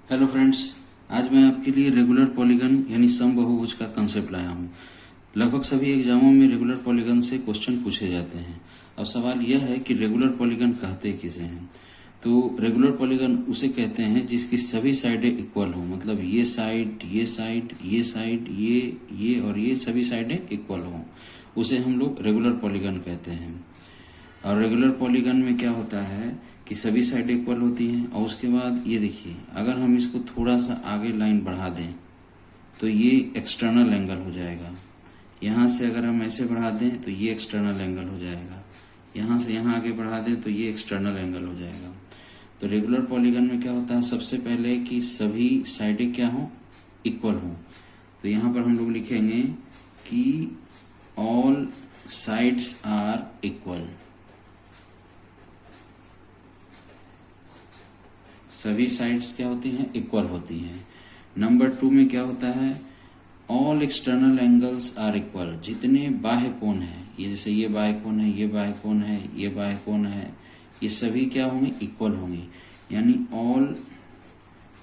Hello friends, आज मैं आपके लिए रेगुलर पॉलीगन यानी समबाहुभुज का कंसेप्ट लाया हूँ। लगभग सभी एग्जामों में रेगुलर पॉलीगन से क्वेश्चन पूछे जाते हैं। अब सवाल यह है कि रेगुलर पॉलीगन कहते किसे हैं। तो रेगुलर पॉलीगन उसे कहते हैं जिसकी सभी साइडें इक्वल हों, मतलब ये साइड, ये साइड, ये साइड, ये और ये सभी साइडें इक्वल हों, उसे हम लोग रेगुलर पॉलीगन कहते हैं। और रेगुलर पॉलीगन में क्या होता है कि सभी साइड इक्वल होती हैं। और उसके बाद ये देखिए, अगर हम इसको थोड़ा सा आगे लाइन बढ़ा दें तो ये एक्सटर्नल एंगल हो जाएगा। यहाँ से अगर हम ऐसे बढ़ा दें तो ये एक्सटर्नल एंगल हो जाएगा। यहाँ से यहाँ आगे बढ़ा दें तो ये एक्सटर्नल एंगल हो जाएगा। तो रेगुलर पॉलीगन में क्या होता है, सबसे पहले कि सभी साइडें क्या हों, इक्वल हों। तो यहाँ पर हम लोग लिखेंगे कि ऑल साइड्स आर इक्वल, सभी साइड्स क्या होती हैं, इक्वल होती हैं। नंबर 2 में क्या होता है, all external angles are equal, जितने बाह्य कोण हैं, ये जैसे ये बाह्य कोण है, ये बाह्य कोण है, ये बाह्य कोण है, ये सभी क्या होंगे, इक्वल होंगे। यानी all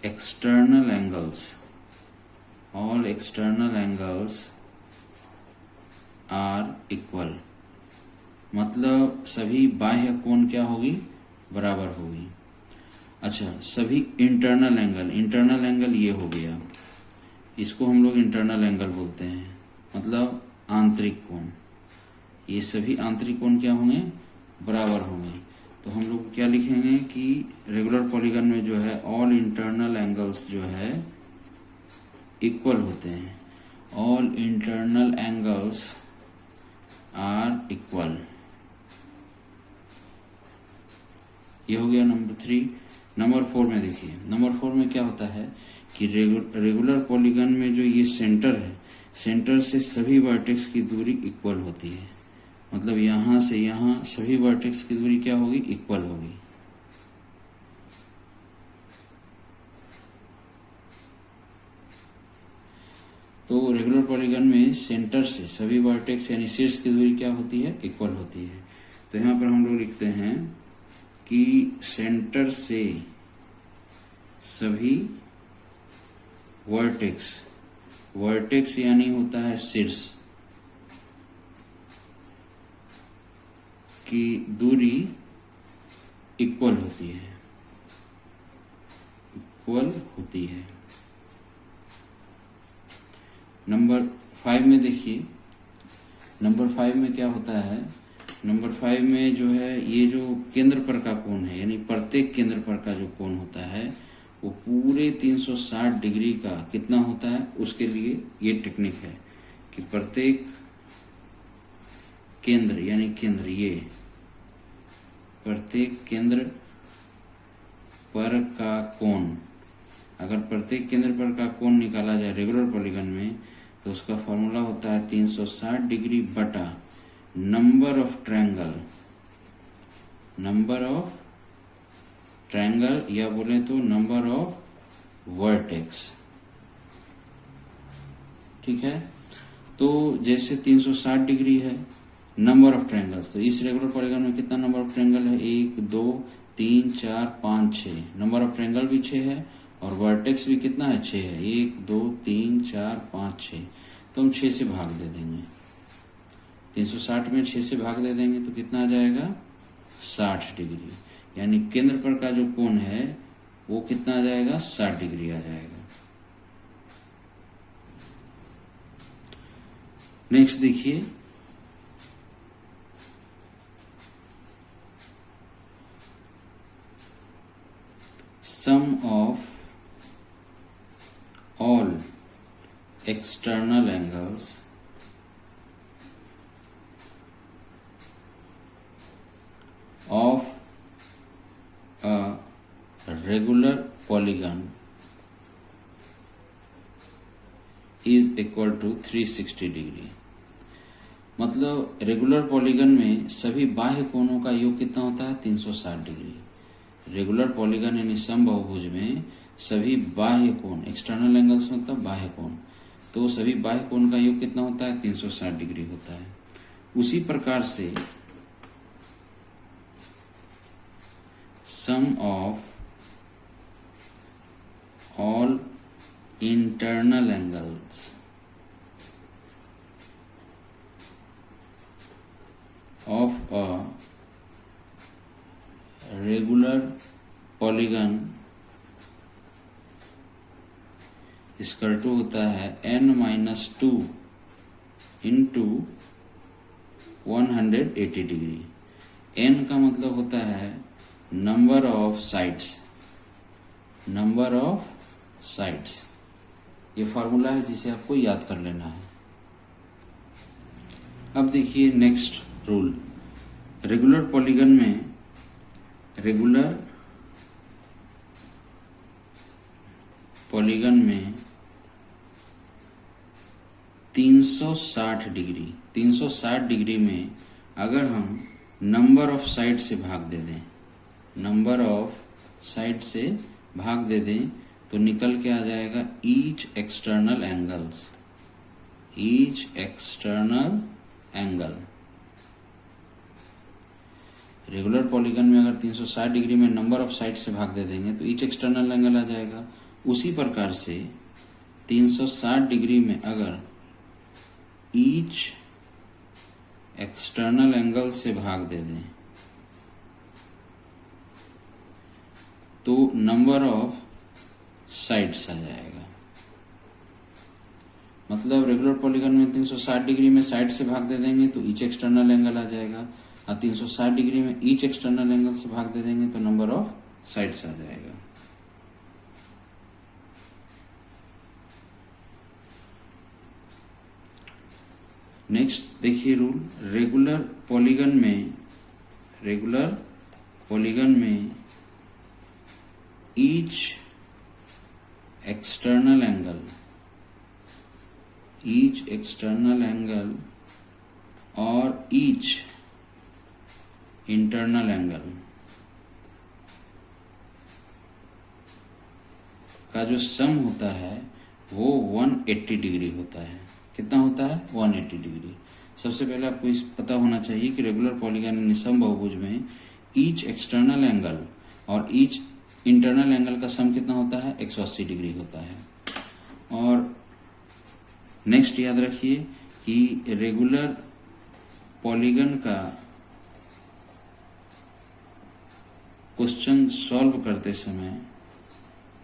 external angles are equal, मतलब सभी बाह्य कोण क्या होगी, बराबर होगी। अच्छा, सभी इंटरनल एंगल ये हो गया, इसको हम लोग इंटरनल एंगल बोलते हैं, मतलब आंतरिक कोण। ये सभी आंतरिक कोण क्या होंगे, बराबर होंगे। तो हम लोग क्या लिखेंगे कि रेगुलर पॉलीगन में जो है ऑल इंटरनल एंगल्स जो है इक्वल होते हैं। All internal angles are equal, ये हो गया नंबर 3। नंबर 4 में देखिए, नंबर 4 में क्या होता है कि रेगुलर पॉलीगन में जो ये सेंटर है, सेंटर से सभी वर्टेक्स की दूरी इक्वल होती है। मतलब यहाँ से यहाँ सभी वर्टेक्स की दूरी क्या होगी, इक्वल होगी। तो रेगुलर पॉलीगन में सेंटर से सभी वर्टेक्स यानी शीर्ष की दूरी क्या होती है, इक्वल होती है। तो यहाँ पर हम लोग लिखते हैं कि सेंटर से सभी वर्टेक्स यानी होता है शीर्ष की दूरी इक्वल होती है। नंबर 5 में देखिए, नंबर 5 में क्या होता है, नंबर 5 में जो है ये जो केंद्र पर का कोण है, यानी प्रत्येक केंद्र पर का जो कोण होता है वो पूरे 360 डिग्री का कितना होता है, उसके लिए ये टेक्निक है कि प्रत्येक केंद्र यानी केंद्र, ये प्रत्येक केंद्र पर का कोण, अगर प्रत्येक केंद्र पर का कोण निकाला जाए रेगुलर पॉलीगन में तो उसका फॉर्मूला होता है 360 डिग्री बटा नंबर ऑफ ट्रायंगल या बोले तो नंबर ऑफ वर्टेक्स। ठीक है, तो जैसे 360 डिग्री है, नंबर ऑफ ट्रायंगल्स, तो इस रेगुलर पॉलीगन में कितना नंबर ऑफ ट्रायंगल है, 1 2 3 4 5 6, नंबर ऑफ ट्रायंगल भी 6 है और वर्टेक्स भी कितना है, 6 है, 1 2 3 4 5 6। तो हम 6 से भाग दे देंगे, 360 में 6 से भाग दे देंगे तो कितना आ जाएगा, 60 डिग्री। यानी केंद्र पर का जो कोण है वो कितना आ जाएगा, 60 डिग्री आ जाएगा। नेक्स्ट देखिए, sum of all external angles of a regular polygon is equal to 360 degree. मतलब रेगुलर पॉलीगन में सभी बाह्य कोणों का योग कितना होता है, 360 डिग्री। रेगुलर पॉलीगन यानी समबाहुभुज में सभी बाह्य कोण, एक्सटर्नल एंगल्स मतलब बाह्य कोण, तो सभी बाह्य कोण का योग कितना होता है, 360 डिग्री होता है। उसी प्रकार से sum of internal angles of a regular polygon square two होता है n-2 इंटू 180 डिग्री। n का मतलब होता है number of sides, number of sides. ये फॉर्मूला है जिसे आपको याद कर लेना है। अब देखिए नेक्स्ट रूल। रेगुलर पॉलीगन में, रेगुलर पॉलीगन में 360 डिग्री में अगर हम नंबर ऑफ साइड से भाग दे दें, नंबर ऑफ साइड से भाग दे दें तो निकल के आ जाएगा each external angles, each external angle. Regular polygon में अगर 360 डिग्री में नंबर ऑफ साइड से भाग दे देंगे तो ईच एक्सटर्नल एंगल आ जाएगा। उसी प्रकार से 360 डिग्री में अगर ईच एक्सटर्नल एंगल से भाग दे दें तो नंबर ऑफ साइड्स आ जाएगा। मतलब रेगुलर पॉलीगन में 360 डिग्री में साइड से भाग दे देंगे तो ईच एक्सटर्नल एंगल आ जाएगा, और 360 डिग्री में ईच एक्सटर्नल एंगल से भाग दे देंगे तो नंबर ऑफ साइड्स आ जाएगा। नेक्स्ट देखिए रूल। रेगुलर पॉलीगन में ईच एक्सटर्नल एंगल और ईच इंटरनल एंगल का जो सम होता है वो 180 डिग्री होता है। कितना होता है? 180 डिग्री। सबसे पहले आपको इस पता होना चाहिए कि रेगुलर पॉलीगन यानी समबाहुभुज में ईच एक्सटर्नल एंगल और ईच इंटरनल एंगल का सम कितना होता है? 180 डिग्री होता है। और नेक्स्ट याद रखिए कि रेगुलर पॉलीगन का क्वेश्चन सॉल्व करते समय,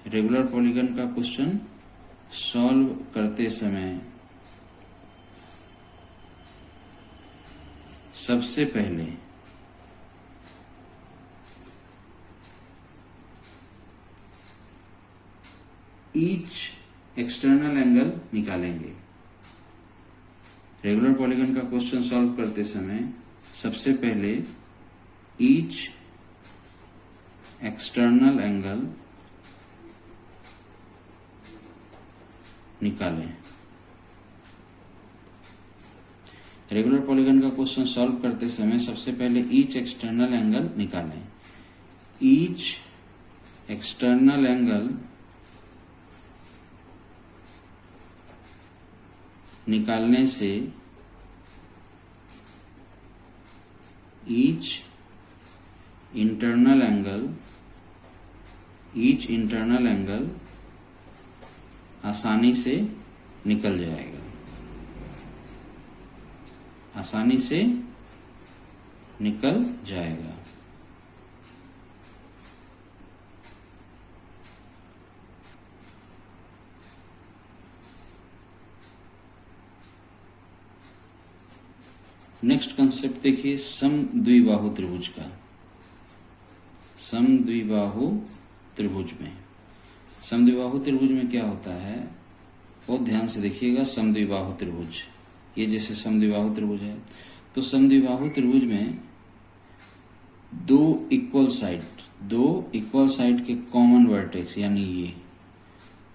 रेगुलर पॉलीगन का क्वेश्चन सॉल्व करते समय सबसे पहले ईच एक्सटर्नल एंगल निकालेंगे। रेगुलर पॉलीगन का क्वेश्चन सॉल्व करते समय सबसे पहले ईच एक्सटर्नल एंगल निकालें। रेगुलर पॉलीगन का क्वेश्चन सॉल्व करते समय सबसे पहले ईच एक्सटर्नल एंगल निकालें। ईच एक्सटर्नल एंगल निकालने से ईच इंटरनल एंगल आसानी से निकल जाएगा, आसानी से निकल जाएगा। नेक्स्ट कंसेप्ट देखिए समद्विबाहु त्रिभुज का। समद्विबाहु त्रिभुज में, समद्विबाहु त्रिभुज में क्या होता है बहुत ध्यान से देखिएगा। समद्विबाहु त्रिभुज, ये जैसे समद्विबाहु त्रिभुज है तो समद्विबाहु त्रिभुज में दो इक्वल साइड के कॉमन वर्टेक्स यानी ये,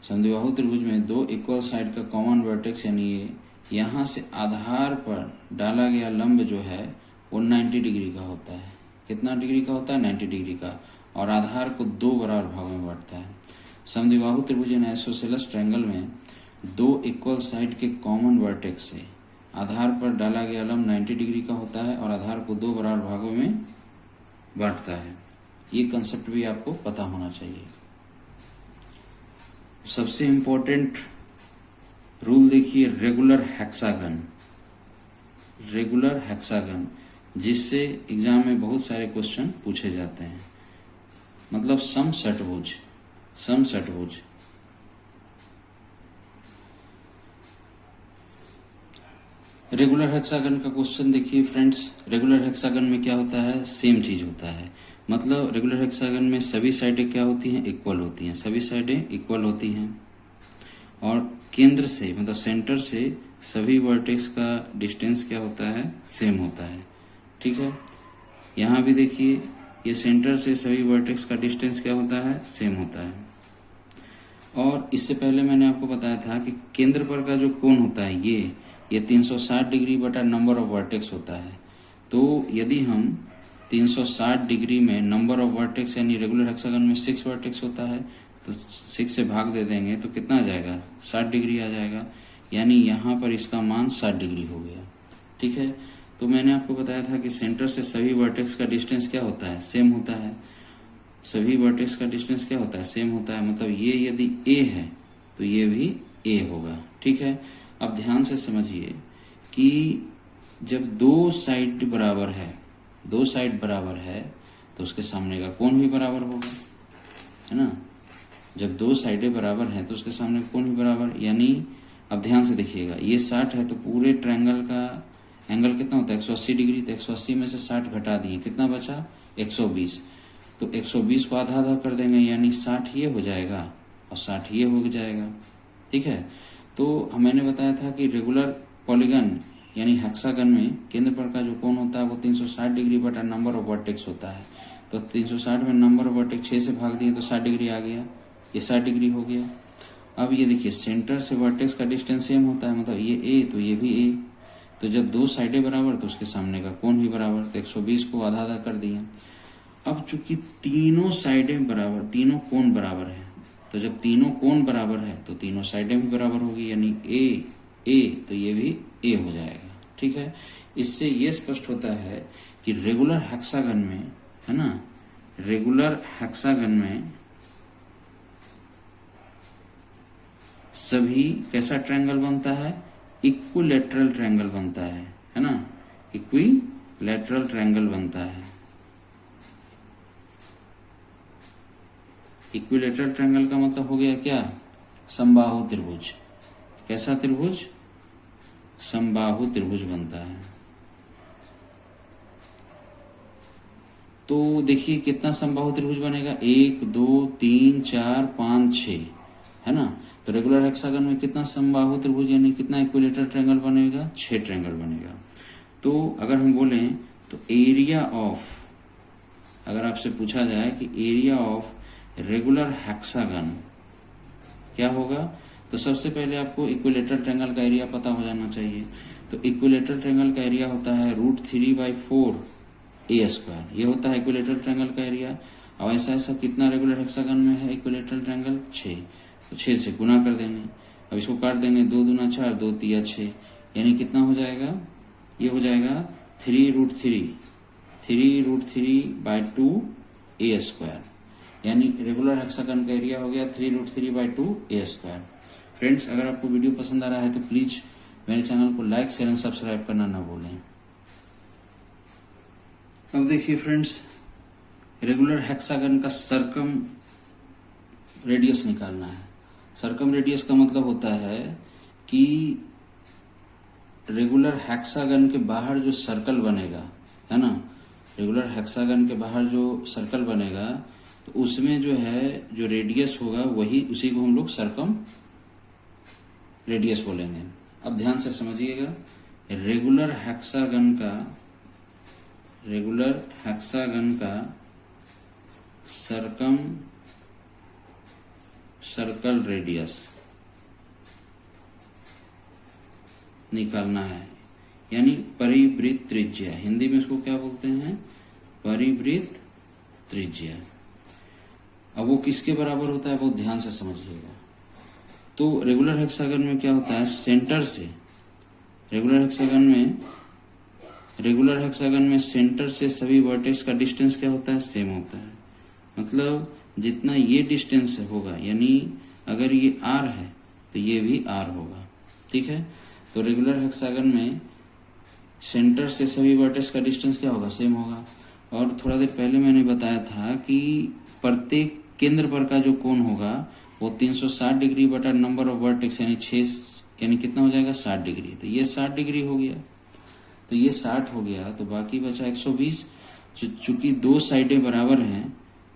समद्विबाहु त्रिभुज में दो इक्वल साइड का कॉमन वर्टेक्स यानी ये, यहाँ से आधार पर डाला गया लंब जो है वो 90 डिग्री का होता है। कितना डिग्री का होता है? 90 डिग्री का। और आधार को दो बराबर भागों में बांटता है। समद्विबाहु त्रिभुज यानी आइसोसेलेस ट्रायंगल में दो इक्वल साइड के कॉमन वर्टेक्स से आधार पर डाला गया लंब 90 डिग्री का होता है और आधार को दो बराबर भागों में बांटता है। ये कंसेप्ट भी आपको पता होना चाहिए। सबसे इम्पोर्टेंट रूल देखिए, रेगुलर हेक्सागन, रेगुलर हेक्सागन, जिससे एग्जाम में बहुत सारे क्वेश्चन पूछे जाते हैं, मतलब सम षटभुज, सम षटभुज। रेगुलर हेक्सागन का क्वेश्चन देखिए फ्रेंड्स, रेगुलर हेक्सागन में क्या होता है, सेम चीज होता है, मतलब रेगुलर हेक्सागन में सभी साइडें क्या होती हैं, इक्वल होती हैं, सभी साइडें इक्वल होती हैं, और केंद्र से मतलब सेंटर से सभी वर्टेक्स का डिस्टेंस क्या होता है, सेम होता है। ठीक है, यहाँ भी देखिए, ये सेंटर से सभी वर्टेक्स का डिस्टेंस क्या होता है, सेम होता है। और इससे पहले मैंने आपको बताया था कि केंद्र पर का जो कोण होता है ये 360 डिग्री बटा नंबर ऑफ वर्टेक्स होता है। तो यदि हम 360 डिग्री में नंबर ऑफ वर्टेक्स, यानी रेगुलर हेक्सागन में 6 वर्टेक्स होता है, तो 6 से भाग दे देंगे तो कितना आ जाएगा, 60 डिग्री आ जाएगा, यानी यहाँ पर इसका मान 60 डिग्री हो गया। ठीक है, तो मैंने आपको बताया था कि सेंटर से सभी वर्टेक्स का डिस्टेंस क्या होता है, सेम होता है, सभी वर्टेक्स का डिस्टेंस क्या होता है, सेम होता है, मतलब ये यदि ए है तो ये भी ए होगा। ठीक है, अब ध्यान से समझिए कि जब दो साइड बराबर है, दो साइड बराबर है तो उसके सामने का कोण भी बराबर होगा, है ना। जब दो साइडें बराबर हैं तो उसके सामने कोण भी बराबर, यानी अब ध्यान से देखिएगा, ये 60 है तो पूरे ट्रायंगल का एंगल कितना होता है, 180 डिग्री, तो 180 में से 60 घटा दिए, कितना बचा, 120, तो 120 को आधा आधा कर देंगे, यानी 60 ये हो जाएगा और 60 ये हो जाएगा। ठीक है, तो मैंने बताया था कि रेगुलर पॉलीगन यानी हेक्सागन में केंद्र पर का जो कोण होता है वो 360 डिग्री बटा नंबर ऑफ वर्टेक्स होता है। तो 360 में नंबर ऑफ वर्टेक्स 6 से भाग दिए तो 60 डिग्री आ गया, ये 60 डिग्री हो गया। अब ये देखिए, सेंटर से वर्टेक्स का डिस्टेंस सेम होता है, मतलब ये ए तो ये भी ए, तो जब दो साइडें बराबर तो उसके सामने का कोण भी बराबर, तो 120 को आधा आधा कर दिया। अब चूंकि तीनों साइडें बराबर, तीनों कोण बराबर है, तो जब तीनों कोण बराबर है तो तीनों साइडें भी बराबर होगी, यानी ए तो ये भी ए हो जाएगा। ठीक है, इससे ये स्पष्ट होता है कि रेगुलर हेक्सागन में, है ना, रेगुलर हेक्सागन में सभी कैसा ट्रायंगल बनता है, इक्विलैटरल ट्रायंगल बनता है ना, इक्विलैटरल ट्रायंगल बनता है। इक्विलैटरल ट्रायंगल का मतलब हो गया क्या, समबाहु त्रिभुज। कैसा त्रिभुज, समबाहु त्रिभुज बनता है। तो देखिए कितना समबाहु त्रिभुज बनेगा, 1 2 3 4 5 6, है ना। तो रेगुलर हेक्सागन में कितना समबाहु त्रिभुज यानी कितना इक्विलैटरल ट्रायंगल बनेगा, 6 ट्रायंगल बनेगा। तो अगर हम बोलें तो एरिया ऑफ, अगर आपसे पूछा जाए कि एरिया ऑफ रेगुलर हेक्सागन क्या होगा, तो सबसे पहले आपको इक्विलैटरल ट्रायंगल का एरिया पता हो जाना चाहिए। तो इक्विलैटरल ट्रायंगल का एरिया होता है √3/4 a², ये होता है इक्विलैटरल ट्रायंगल का एरिया। अब ऐसा कितना रेगुलर हेक्सागन में है इक्विलैटरल ट्रायंगल, 6, तो 6 से गुना कर देंगे। अब इसको काट देंगे, 2 दूना 4, 2 तिया 6, यानी कितना हो जाएगा, ये हो जाएगा 3√3/2 a², यानी रेगुलर हेक्सागन का एरिया हो गया 3√3/2 a²। फ्रेंड्स, अगर आपको वीडियो पसंद आ रहा है तो प्लीज मेरे चैनल को लाइक शेयर एंड सब्सक्राइब करना ना भूलें। अब देखिए फ्रेंड्स, रेगुलर हेक्सागन का सर्कम रेडियस निकालना है। सर्कम रेडियस का मतलब होता है कि रेगुलर हेक्सागन के बाहर जो सर्कल बनेगा, है ना, रेगुलर हेक्सागन के बाहर जो सर्कल बनेगा तो उसमें जो है जो रेडियस होगा वही, उसी को हम लोग सर्कम रेडियस बोलेंगे। अब ध्यान से समझिएगा, रेगुलर हेक्सागन का सर्कल रेडियस निकालना है, यानी परिवृत्त त्रिज्या, हिंदी में इसको क्या बोलते हैं, परिवृत्त त्रिज्या। अब वो किसके बराबर होता है, बहुत ध्यान से समझिएगा। तो रेगुलर हेक्सागन में क्या होता है, सेंटर से, रेगुलर हेक्सागन में सेंटर से सभी वर्टेक्स का डिस्टेंस क्या होता है, सेम होता है। मतलब जितना ये डिस्टेंस होगा, यानी अगर ये आर है तो ये भी आर होगा। ठीक है, तो रेगुलर हेक्सागन में सेंटर से सभी वर्टेक्स का डिस्टेंस क्या होगा, सेम होगा। और थोड़ा देर पहले मैंने बताया था कि प्रत्येक केंद्र पर का जो कोण होगा वो 360 डिग्री बटा नंबर ऑफ वर्टेक्स यानी 6 यानी कितना हो जाएगा 60 डिग्री। तो ये 60 डिग्री हो गया, तो ये 60 हो गया, तो बाकी बचा 120। चूंकि दो साइडें बराबर हैं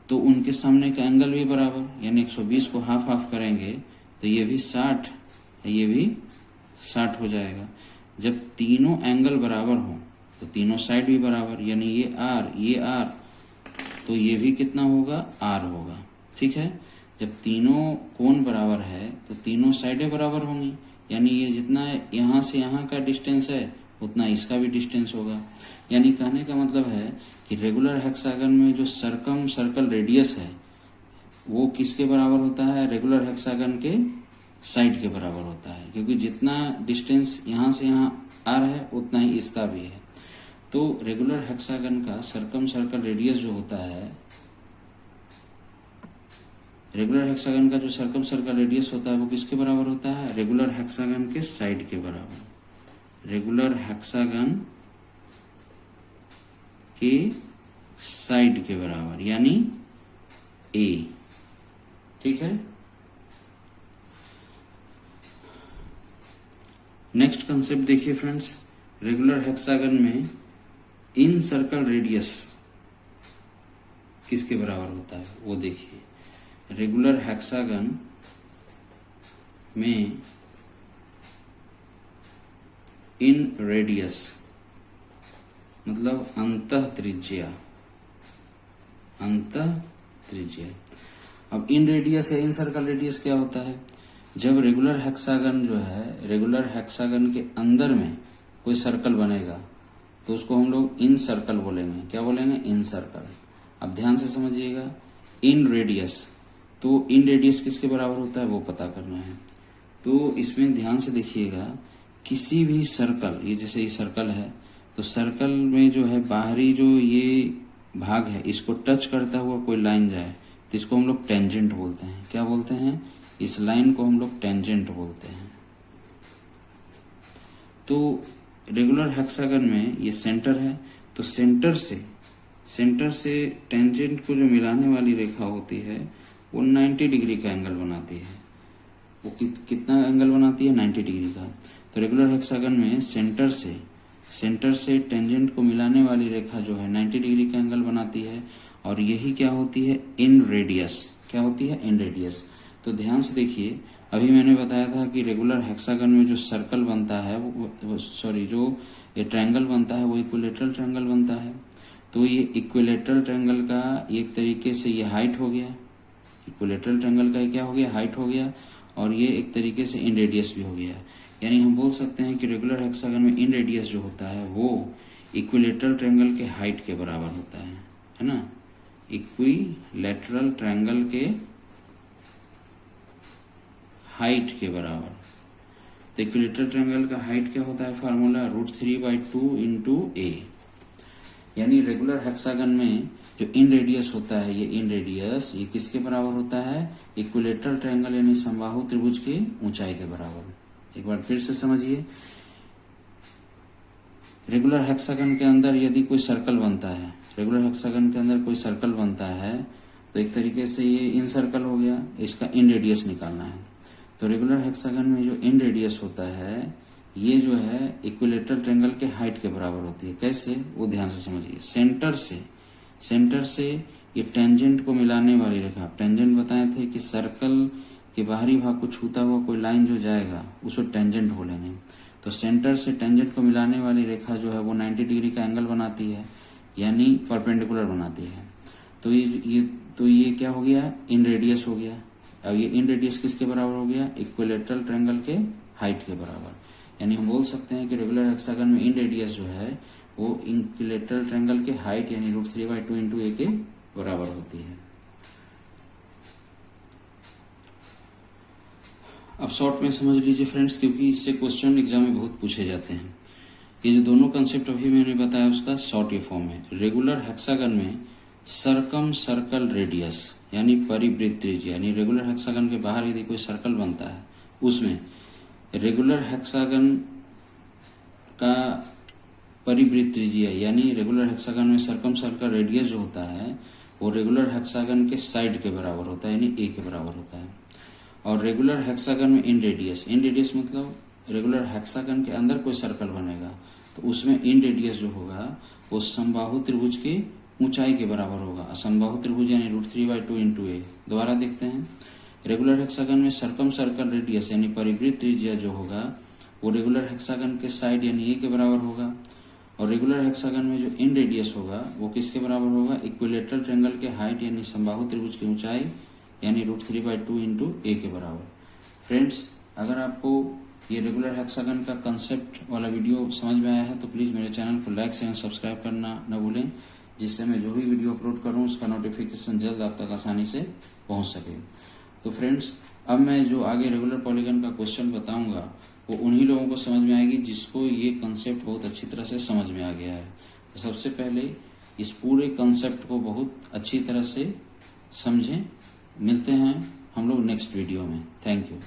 तो उनके सामने का एंगल भी बराबर, यानी 120 को हाफ हाफ करेंगे तो ये भी 60 ये भी 60 हो जाएगा। जब तीनों एंगल बराबर हो तो तीनों साइड भी बराबर, यानी ये आर तो ये भी कितना होगा, आर होगा। ठीक है, जब तीनों कोण बराबर है तो तीनों साइडें बराबर होंगी, यानी ये जितना यहाँ से यहाँ का डिस्टेंस है उतना इसका भी डिस्टेंस होगा। यानी कहने का मतलब है कि रेगुलर हेक्सागन में जो सर्कल रेडियस है वो किसके बराबर होता है, रेगुलर हेक्सागन के साइड के बराबर होता है, क्योंकि जितना डिस्टेंस यहाँ से यहाँ आर है उतना ही इसका भी है। तो रेगुलर हेक्सागन का सर्कल रेडियस जो होता है, रेगुलर हेक्सागन का जो सर्कल रेडियस होता है वो किसके बराबर होता है, रेगुलर हेक्सागन के साइड के बराबर, रेगुलर हेक्सागन के साइड के बराबर यानी ए। ठीक है, नेक्स्ट कंसेप्ट देखिए फ्रेंड्स, रेगुलर हेक्सागन में इन सर्कल रेडियस किसके बराबर होता है वो देखिए। रेगुलर हेक्सागन में इन रेडियस मतलब अंतः त्रिज्या। अब इन रेडियस या इन सर्कल रेडियस क्या होता है, जब रेगुलर हेक्सागन जो है, रेगुलर हेक्सागन के अंदर में कोई सर्कल बनेगा तो उसको हम लोग इन सर्कल बोलेंगे। क्या बोलेंगे, इन सर्कल। अब ध्यान से समझिएगा, इन रेडियस, तो इन रेडियस किसके बराबर होता है वो पता करना है। तो इसमें ध्यान से देखिएगा, किसी भी सर्कल, ये जैसे ये सर्कल है तो सर्कल में जो है बाहरी जो ये भाग है इसको टच करता हुआ कोई लाइन जाए तो इसको हम लोग टेंजेंट बोलते हैं। क्या बोलते हैं, इस लाइन को हम लोग टेंजेंट बोलते हैं। तो रेगुलर हेक्सागन में ये सेंटर है, तो सेंटर से टेंजेंट को जो मिलाने वाली रेखा होती है वो 90 डिग्री का एंगल बनाती है। वो कितना एंगल बनाती है, 90 डिग्री का। तो रेगुलर हेक्सागन में सेंटर से टेंजेंट को मिलाने वाली रेखा जो है 90 डिग्री का एंगल बनाती है, और यही क्या होती है, इन रेडियस। क्या होती है, इन रेडियस। तो ध्यान से देखिए, अभी मैंने बताया था कि रेगुलर हेक्सागन में जो सर्कल बनता है जो ये ट्रायंगल बनता है वो इक्विलेटरल ट्रायंगल बनता है। तो ये इक्विलेटरल ट्रायंगल का एक तरीके से ये हाइट हो गया, इक्विलेटरल ट्रायंगल का क्या हो गया, हाइट हो गया, और ये एक तरीके से इन रेडियस भी हो गया। यानी हम बोल सकते हैं कि रेगुलर हेक्सागन में इन रेडियस जो होता है वो इक्विलेटरल ट्रायंगल के हाइट के बराबर होता है ना, इक्विलेटरल ट्रायंगल के हाइट के बराबर। तो इक्विलेटरल ट्रायंगल का हाइट क्या होता है, फार्मूला √3/2 इंटू ए। यानी रेगुलर हेक्सागन में जो इन रेडियस होता है, ये इन रेडियस ये किसके बराबर होता है, इक्विलेटरल ट्रायंगल यानी समबाहु त्रिभुज की ऊंचाई के बराबर। एक बार फिर से समझिए, रेगुलर हेक्सागन के अंदर यदि कोई सर्कल बनता है, रेगुलर हेक्सागन के अंदर कोई सर्कल बनता है तो एक तरीके से ये इन सर्कल हो गया, इसका इन रेडियस निकालना है। तो रेगुलर हेक्सागन में जो इन रेडियस होता है ये जो है इक्विलेटरल ट्रायंगल के हाइट के बराबर होती है। कैसे, वो ध्यान से समझिए। सेंटर से ये टेंजेंट को मिलाने वाली रेखा, टेंजेंट बताए थे कि सर्कल के बाहरी भाग को छूता हुआ कोई लाइन जो जाएगा उसको टेंजेंट बोलेंगे। तो सेंटर से टेंजेंट को मिलाने वाली रेखा जो है वो 90 डिग्री का एंगल बनाती है, यानी परपेंडिकुलर बनाती है। तो ये क्या हो गया, इन रेडियस हो गया। अब ये इन रेडियस किसके बराबर हो गया, इक्विलेटरल ट्रायंगल के हाइट के बराबर। यानी हम बोल सकते हैं कि रेगुलर हेक्सागन में इन रेडियस जो है वो इक्विलेटरल ट्रायंगल के हाइट यानी √3/2 इंटू ए के बराबर होती है। अब शॉर्ट में समझ लीजिए फ्रेंड्स, क्योंकि इससे क्वेश्चन एग्जाम में बहुत पूछे जाते हैं। ये जो दोनों कंसेप्ट अभी मैंने बताया उसका शॉर्ट ये फॉर्म है। रेगुलर हेक्सागन में सरकम सर्कल रेडियस यानी परिवृत्त त्रिज्या, यानी रेगुलर हेक्सागन के बाहर यदि कोई सर्कल बनता है उसमें रेगुलर हेक्सागन का परिवृत्त त्रिज्या यानी रेगुलर हेक्सागन में सर्कम सर्कल रेडियस जो होता है वो रेगुलर हेक्सागन के साइड के बराबर होता है, यानी ए के बराबर होता है। और रेगुलर हेक्सागन में इन रेडियस मतलब रेगुलर हेक्सागन के अंदर कोई सर्कल बनेगा तो उसमें इन रेडियस जो होगा वो समबाहु त्रिभुज की ऊंचाई के बराबर होगा। समबाहु त्रिभुज यानी √3/2 × a। दोबारा देखते हैं, रेगुलर हेक्सागन में सर्कम सर्कल रेडियस यानी परिवृत्त त्रिज्या जो होगा वो रेगुलर हेक्सागन के साइड यानी a के बराबर होगा। और रेगुलर हेक्सागन में जो इन रेडियस होगा वो किसके बराबर होगा? इक्विलेटरल ट्रायंगल के हाइट यानी समबाहु त्रिभुज की ऊंचाई यानी √3/2 × a के बराबर। फ्रेंड्स, अगर आपको ये रेगुलर हेक्सागन का कंसेप्ट वाला वीडियो समझ में आया है तो प्लीज़ मेरे चैनल को लाइक शेयर सब्सक्राइब करना न भूलें, जिससे मैं जो भी वीडियो अपलोड करूँ उसका नोटिफिकेशन जल्द आप तक आसानी से पहुँच सके। तो फ्रेंड्स, अब मैं जो आगे रेगुलर पॉलीगन का क्वेश्चन बताऊंगा वो उन्हीं लोगों को समझ में आएगी जिसको ये कंसेप्ट बहुत अच्छी तरह से समझ में आ गया है। तो सबसे पहले इस पूरे कंसेप्ट को बहुत अच्छी तरह से समझें। मिलते हैं हम लोग नेक्स्ट वीडियो में। Thank you.